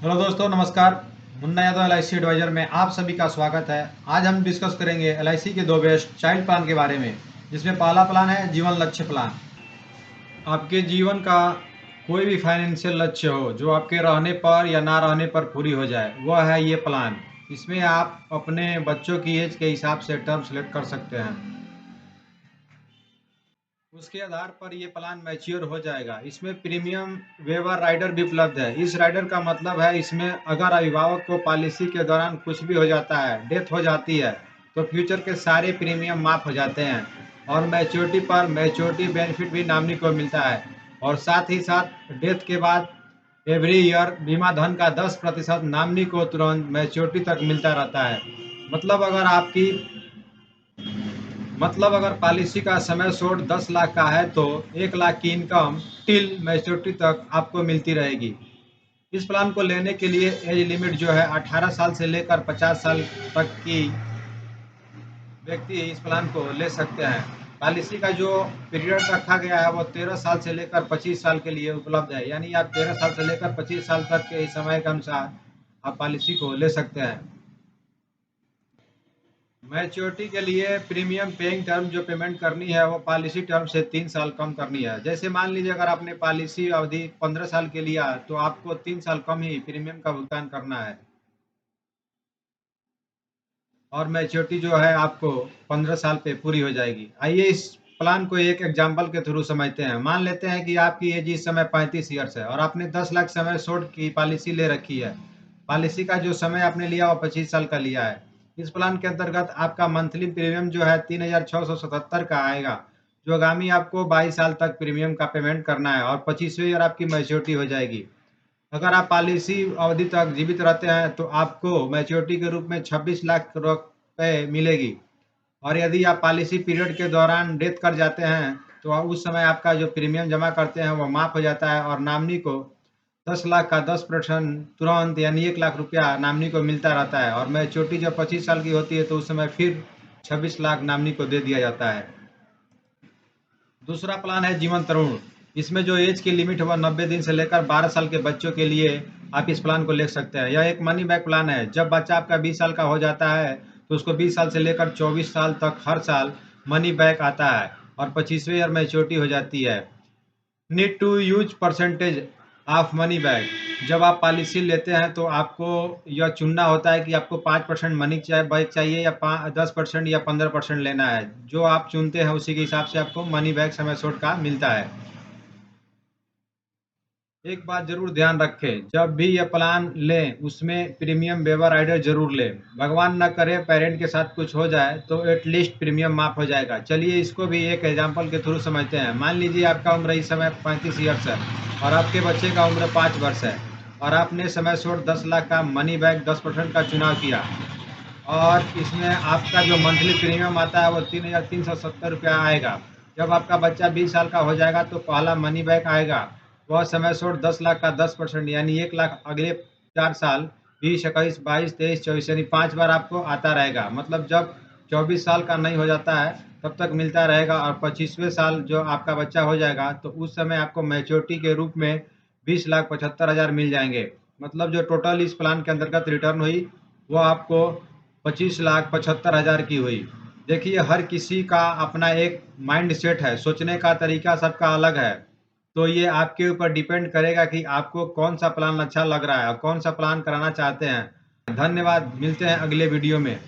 Hello दोस्तों, नमस्कार। Munna Yadav LIC adviser में आप सभी का स्वागत है। आज हम डिस्कस करेंगे LIC के दो बेस्ट चाइल्ड प्लान के बारे में, जिसमें पहला प्लान है जीवन लक्ष्य प्लान। आपके जीवन का कोई भी फाइनेंशियल लक्ष्य हो जो आपके रहने पर या ना रहने पर पूरी हो जाए, वह है ये प्लान। इसमें आप अपने बच्चों की एज के हिसाब से टर्म सेलेक्ट कर सकते हैं। उसके आधार पर ये प्लान मैच्योर हो जाएगा। इसमें प्रीमियम वेवर राइडर भी उपलब्ध है। इस राइडर का मतलब है, इसमें अगर अभिभावक को पॉलिसी के दौरान कुछ भी हो जाता है, डेथ हो जाती है, तो फ्यूचर के सारे प्रीमियम माफ हो जाते हैं और मैच्योरिटी पर मैच्योरिटी बेनिफिट भी नॉमिनी को मिलता है। और साथ ही साथ डेथ के बाद एवरी ईयर बीमा धन का 10% नॉमिनी को तुरंत मैच्योरिटी तक मिलता रहता है। मतलब अगर आपकी मतलब अगर पॉलिसी का समय शोट 10 लाख का है, तो 1 लाख की इनकम टिल मैच्योरिटी तक आपको मिलती रहेगी। इस प्लान को लेने के लिए एज लिमिट जो है 18 साल से लेकर 50 साल तक की व्यक्ति इस प्लान को ले सकते हैं। पॉलिसी का जो पीरियड रखा गया है वो 13 साल से लेकर 25 साल के लिए उपलब्ध है। यानी आप 13 साल से लेकर 25 साल तक के समय के अनुसार आप पॉलिसी को ले सकते हैं। मैच्योरिटी के लिए प्रीमियम पेइंग टर्म जो पेमेंट करनी है वो पॉलिसी टर्म से 3 साल कम करनी है। जैसे मान लीजिए अगर आपने पॉलिसी अवधि 15 साल के लिया, तो आपको 3 साल कम ही प्रीमियम का भुगतान करना है और मैच्योरिटी जो है आपको 15 साल पे पूरी हो जाएगी। आइए इस प्लान को एक एग्जाम्पल के थ्रू समझते हैं। मान लेते हैं कि आपकी एज इस समय 35 ईयर्स है और आपने 10 लाख समय शोर्ट की पॉलिसी ले रखी है। पॉलिसी का जो समय आपने लिया वो 25 साल का लिया है। इस प्लान के अंतर्गत आपका मंथली प्रीमियम जो है 3677 का आएगा, जो आगामी आपको 22 साल तक प्रीमियम का पेमेंट करना है और 25वें ईयर आपकी मैच्योरिटी हो जाएगी। अगर आप पॉलिसी अवधि तक जीवित रहते हैं तो आपको मैच्योरिटी के रूप में 26 लाख रुपए मिलेगी। और यदि आप पॉलिसी पीरियड के दौरान डेथ कर जाते हैं, तो उस समय आपका जो प्रीमियम जमा करते हैं वो माफ हो जाता है और नामिनी को 10 लाख का 10% तुरंत यानी 1 लाख रुपया नामिनी को मिलता रहता है। और मैच्योरिटी जब 25 साल की होती है तो उस समय फिर 26 लाख नामिनी को दे दिया जाता है। दूसरा प्लान है जीवन तरुण। इसमें जो एज की लिमिट है वह 90 दिन से लेकर 12 साल के बच्चों के लिए आप इस प्लान को ले सकते हैं। यह एक मनी बैक प्लान है। जब बच्चा आपका 20 साल का हो जाता है, तो उसको 20 साल से लेकर 24 साल तक हर साल मनी बैक आता है और 25वें ईयर मैच्योरिटी हो जाती है। Need to use percentage of money back. जब आप पॉलिसी लेते हैं तो आपको यह चुनना होता है कि आपको 5% मनी बैक चाहिए या 10% या 15% लेना है। जो आप चुनते हैं उसी के हिसाब से आपको मनी बैक समय शोट का मिलता है। एक बात जरूर ध्यान रखें, जब भी ये प्लान लें उसमें प्रीमियम वेवर राइडर जरूर लें। भगवान न करे पेरेंट के साथ कुछ हो जाए तो एटलीस्ट प्रीमियम माफ हो जाएगा। चलिए इसको भी एक एग्जांपल के थ्रू समझते हैं। मान लीजिए आपका उम्र इस समय 35 ईयर्स है और आपके बच्चे का उम्र 5 वर्ष है और आपने समय शोट 10 लाख का मनी बैक 10% का चुनाव किया और इसमें आपका जो मंथली प्रीमियम आता है वो 3,370 रुपया आएगा। जब आपका बच्चा 20 साल का हो जाएगा तो पहला मनी बैक आएगा। वह समय शोट 10 लाख का 10% यानी 1 लाख अगले 4 साल 20, 21, 22, 23, 24 यानी 5 बार आपको आता रहेगा। मतलब जब 24 साल का नहीं हो जाता है तब तक मिलता रहेगा और 25वें साल जो आपका बच्चा हो जाएगा तो उस समय आपको मैच्योरिटी के रूप में 20,75,000 मिल जाएंगे। मतलब जो टोटल इस प्लान के अंतर्गत रिटर्न हुई वो आपको 25,75,000 की हुई। देखिए हर किसी का अपना एक माइंड सेट है, सोचने का तरीका सबका अलग है। तो ये आपके ऊपर डिपेंड करेगा कि आपको कौन सा प्लान अच्छा लग रहा है और कौन सा प्लान कराना चाहते हैं। धन्यवाद, मिलते हैं अगले वीडियो में।